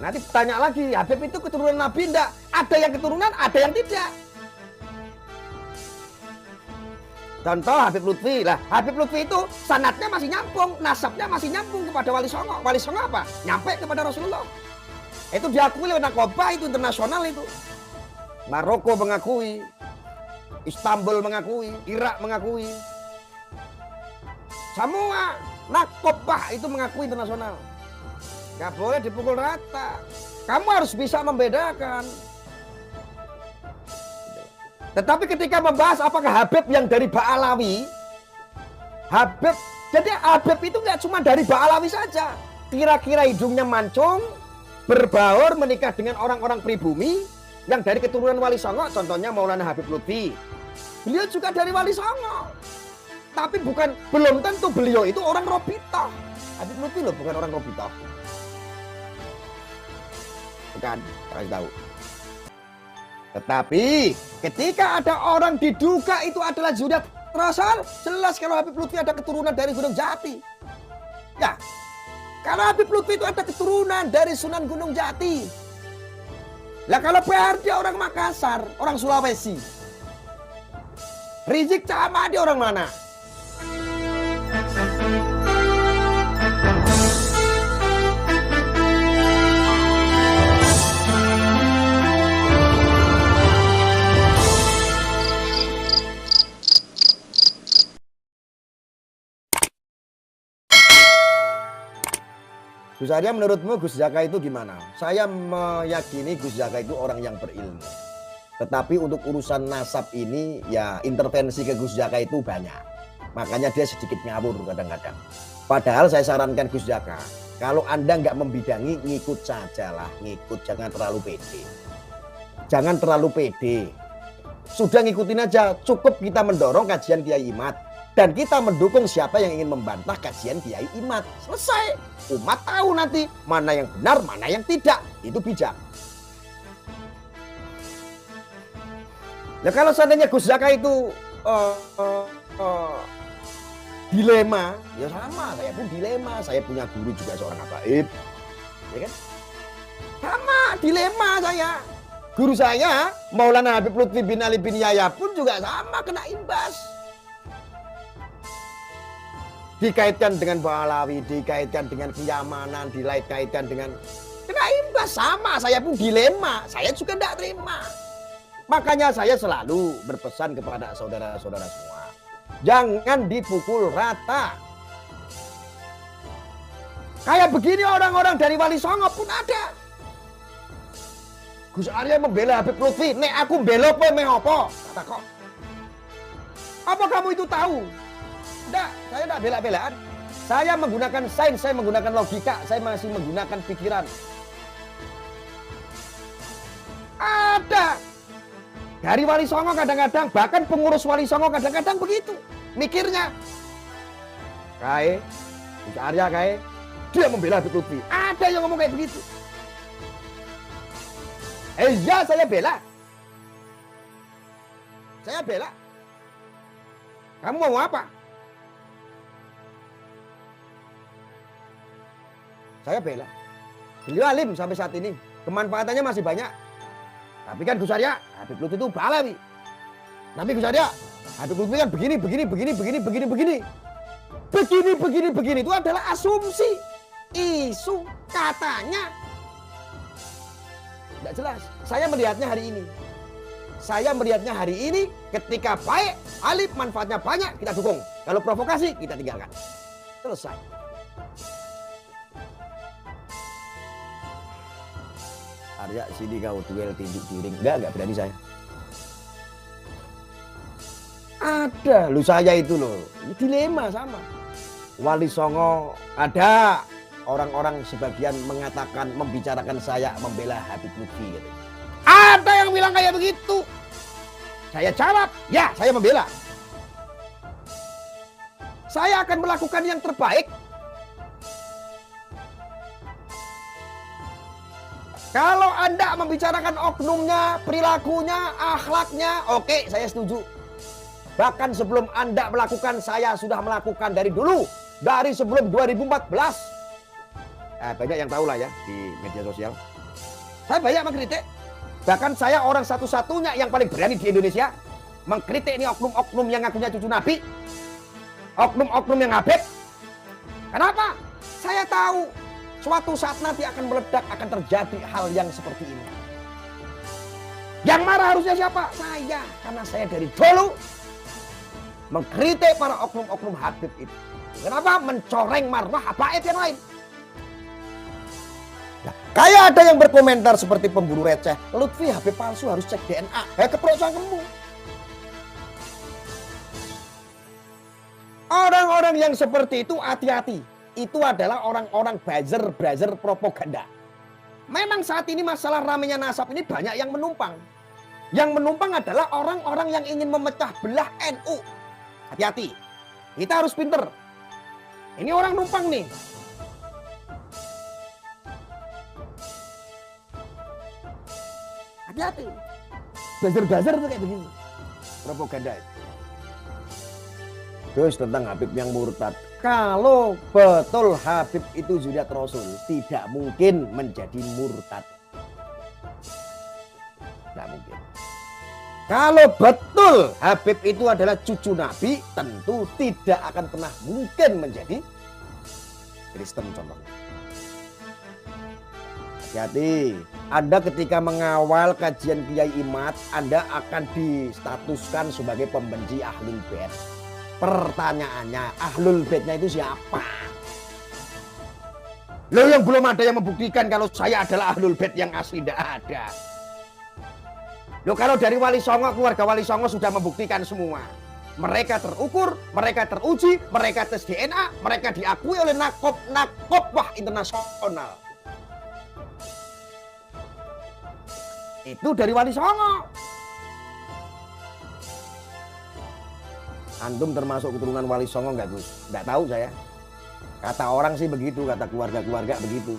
Nanti tanya lagi, Habib itu keturunan Nabi enggak? Ada yang keturunan, ada yang tidak. Contoh Habib Lutfi. Lah, Habib Lutfi itu sanadnya masih nyambung, nasabnya masih nyambung kepada Wali Songo. Wali Songo apa? Nyampe kepada Rasulullah. Itu diakui oleh Nakobah, itu internasional itu. Maroko mengakui, Istanbul mengakui, Irak mengakui. Semua Nakobah itu mengakui internasional. Gak boleh dipukul rata. Kamu harus bisa membedakan. Tetapi ketika membahas apakah Habib yang dari Ba'alawi, Habib, jadi Habib itu nggak cuma dari Ba'alawi saja. Kira-kira hidungnya mancung, berbaur, menikah dengan orang-orang pribumi yang dari keturunan Wali Songo, contohnya Maulana Habib Lutfi. Beliau juga dari Wali Songo. Tapi belum tentu beliau itu orang Robitoh. Habib Lutfi loh bukan orang Robitoh. Bukan, harus tahu. Tetapi ketika ada orang diduga itu adalah zuriat Rasul, jelas kalau Habib Lutfi ada keturunan dari Gunung Jati. Ya, kalau Habib Lutfi itu ada keturunan dari Sunan Gunung Jati. Lah kalau PRD orang Makassar, orang Sulawesi. Rizik Cahamadi orang mana? Gus Arya, menurutmu Gus Zaka itu gimana? Saya meyakini Gus Zaka itu orang yang berilmu. Tetapi untuk urusan nasab ini ya intervensi ke Gus Zaka itu banyak. Makanya dia sedikit ngawur kadang-kadang. Padahal saya sarankan Gus Zaka, kalau Anda nggak membidangi, ngikut sajalah. Ngikut, jangan terlalu pede. Jangan terlalu pede. Sudah ngikutin aja, cukup kita mendorong kajian Kiai Imad. Dan kita mendukung siapa yang ingin membantah kajian Kiai Imad. Selesai. Umat tahu nanti mana yang benar, mana yang tidak. Itu bijak. Nah kalau seandainya Gus Zaka itu dilema, ya sama. Saya pun dilema. Saya punya guru juga seorang habaib. Ya kan? Sama, dilema saya. Guru saya, Maulana Habib Lutfi bin Ali bin Yahya pun juga sama kena imbas. Dikaitkan dengan Ba'alawi, dikaitkan dengan kenyamanan, dikaitkan dengan kena imbas sama. Saya pun dilema, saya juga tidak terima. Makanya saya selalu berpesan kepada saudara-saudara semua, jangan dipukul rata. Kayak begini orang-orang dari Wali Songo pun ada. Gus Arya membela Habib Lutfi, nek aku bela kowe meh apa? Kata kok. Apa kamu itu tahu? Tidak, saya tidak bela-belaan. Saya menggunakan sains, saya menggunakan logika, saya masih menggunakan pikiran. Ada. Dari Wali Songo kadang-kadang, bahkan pengurus Wali Songo kadang-kadang begitu. Mikirnya. Gus Arya dia membela Habib Lutfi. Ada yang ngomong kayak begitu. Ya saya bela. Saya bela. Kamu mau apa? Saya bela. Beliau alim sampai saat ini. Kemanfaatannya masih banyak. Tapi kan Gus Arya, Habib Lutfi itu Ba'alawi. Tapi Gus Arya, Habib Lutfi kan begini. Begini. Itu adalah asumsi. Isu katanya. Tidak jelas. Saya melihatnya hari ini. Ketika baik, alim, manfaatnya banyak, kita dukung. Kalau provokasi, kita tinggalkan. Selesai. Arya, sini kau duel tinjuk piring. Enggak berani saya. Ada, saya itu loh. Dilema sama. Wali Songo ada. Orang-orang sebagian mengatakan, membicarakan saya membela Habib Lutfi gitu. Ada yang bilang kayak begitu. Saya jawab, ya saya membela. Saya akan melakukan yang terbaik. Kalau Anda membicarakan oknumnya, perilakunya, akhlaknya, oke, saya setuju. Bahkan sebelum Anda melakukan, saya sudah melakukan dari dulu. Dari sebelum 2014. banyak yang tahu lah ya di media sosial. Saya banyak mengkritik. Bahkan saya orang satu-satunya yang paling berani di Indonesia mengkritik ini oknum-oknum yang ngakunya cucu Nabi. Oknum-oknum yang Habib. Kenapa? Saya tahu suatu saat nanti akan meledak, akan terjadi hal yang seperti ini. Yang marah harusnya siapa? Saya. Karena saya dari dulu mengkritik para oknum-oknum Habib itu. Kenapa? Mencoreng marwah habaib yang lain. Nah, kayak ada yang berkomentar seperti pemburu receh, Lutfi Habib palsu harus cek DNA. Keprok cangkemmu. Orang-orang yang seperti itu hati-hati. Itu adalah orang-orang buzzer propaganda. Memang saat ini masalah ramenya nasab ini banyak yang menumpang. Yang menumpang adalah orang-orang yang ingin memecah belah NU. Hati-hati. Kita harus pinter. Ini orang numpang nih. Hati-hati. Buzzer tuh kayak begini. Propaganda itu. Terus tentang Habib yang murtad. Kalau betul Habib itu zuriat Rasul, tidak mungkin menjadi murtad. Tidak mungkin. Kalau betul Habib itu adalah cucu Nabi, tentu tidak akan pernah mungkin menjadi Kristen contohnya. Hati-hati. Anda ketika mengawal kajian Kiai Imad, Anda akan distatuskan sebagai pembenci Ahlul Bait. Pertanyaannya, Ahlul Baitnya itu siapa? Loh, yang belum ada yang membuktikan kalau saya adalah Ahlul Bait yang asli, tidak ada. Loh, kalau dari Wali Songo, keluarga Wali Songo sudah membuktikan semua. Mereka terukur, mereka teruji, mereka tes DNA, mereka diakui oleh Nakobah internasional. Itu dari Wali Songo. Antum termasuk keturunan Wali Songo nggak Gus? Nggak tahu saya. Kata orang sih begitu, kata keluarga-keluarga begitu.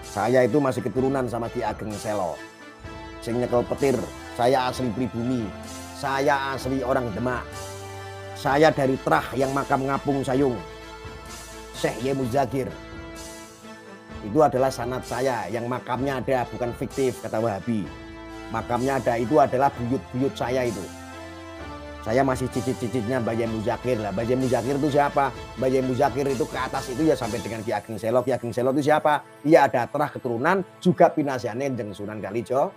Saya itu masih keturunan sama Ki Ageng Selo. Sing nyekel petir. Saya asli pribumi. Saya asli orang Demak. Saya dari Trah yang makam ngapung sayung. Syekh Ye Muzakir. Itu adalah sanad saya yang makamnya ada, bukan fiktif kata Wahabi. Makamnya ada, itu adalah buyut-buyut saya itu. Saya masih cicit-cicitnya Baye Muzakir lah. Baye Muzakir itu siapa? Baye Muzakir itu ke atas itu ya sampai dengan Ki Ageng Selo. Ki Ageng Selo itu siapa? Iya ada Trah keturunan, juga pinasiane Jeng Sunan Kalijogo.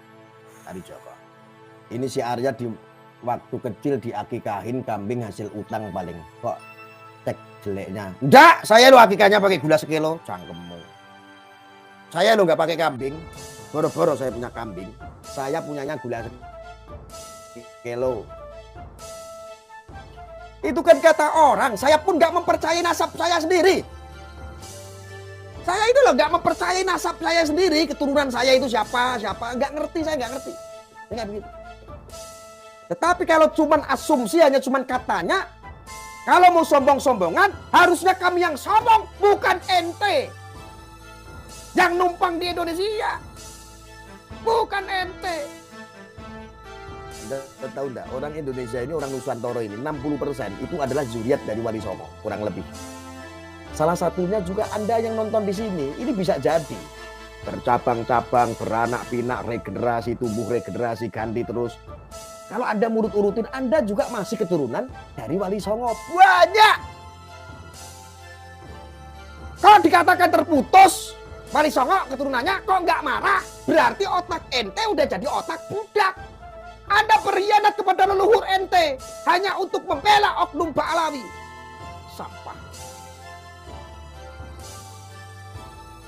Ini si Arya di waktu kecil diakikahin kambing hasil utang paling. Kok tek jeleknya? Enggak, saya lo akikahnya pakai gula sekilo. Cangkemmu. Saya lo nggak pakai kambing. Boro-boro saya punya kambing. Saya punyanya gula sekilo. Itu kan kata orang, saya pun nggak mempercayai nasab saya sendiri. Saya itu loh nggak mempercayai nasab saya sendiri, keturunan saya itu siapa, nggak ngerti, saya nggak ngerti. Enggak begitu. Tetapi kalau cuman asumsi, hanya cuman katanya, kalau mau sombong-sombongan, harusnya kami yang sombong, bukan ente. Yang numpang di Indonesia, bukan ente. Anda tahu enggak, orang Indonesia ini, orang Nusantara ini 60% itu adalah zuriat dari Wali Songo, kurang lebih. Salah satunya juga Anda yang nonton di sini, ini bisa jadi bercabang-cabang, beranak pinak, regenerasi tubuh, regenerasi ganti terus. Kalau Anda urut-urutin, Anda juga masih keturunan dari Wali Songo. Banyak. Kalau dikatakan terputus Wali Songo keturunannya, kok nggak marah? Berarti otak ente udah jadi otak budak. Anda berkhianat kepada leluhur ente hanya untuk membela oknum Ba'alawi. Sampah.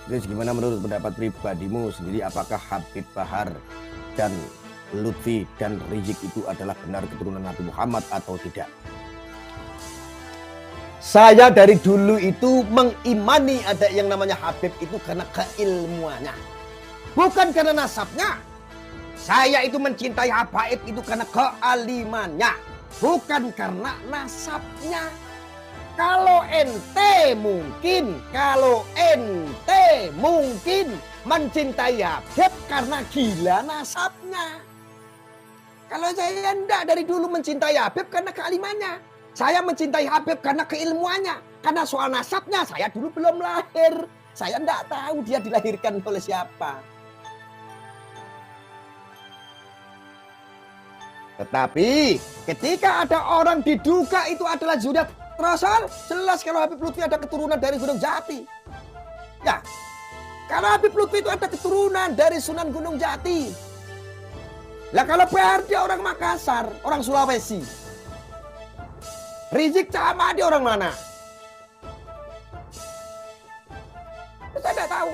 Terus gimana menurut pendapat pribadimu sendiri, apakah Habib Bahar dan Lutfi dan Rizik itu adalah benar keturunan Nabi Muhammad atau tidak? Saya dari dulu itu mengimani ada yang namanya Habib itu karena keilmuannya. Bukan karena nasabnya. Saya itu mencintai habaib itu karena kealimannya, bukan karena nasabnya. Kalau ente mungkin mencintai Habib karena gila nasabnya. Kalau saya enggak, dari dulu mencintai Habib karena kealimannya. Saya mencintai Habib karena keilmuannya. Karena soal nasabnya saya dulu belum lahir. saya enggak tahu dia dilahirkan oleh siapa. Tetapi ketika ada orang diduga itu adalah zuriat Rasul, jelas kalau Habib Lutfi ada keturunan dari Gunung Jati. Ya, kalau Habib Lutfi itu ada keturunan dari Sunan Gunung Jati. Lah kalau Bahar dia orang Makassar, orang Sulawesi. Rizik Cahamadi orang mana? Saya tidak tahu.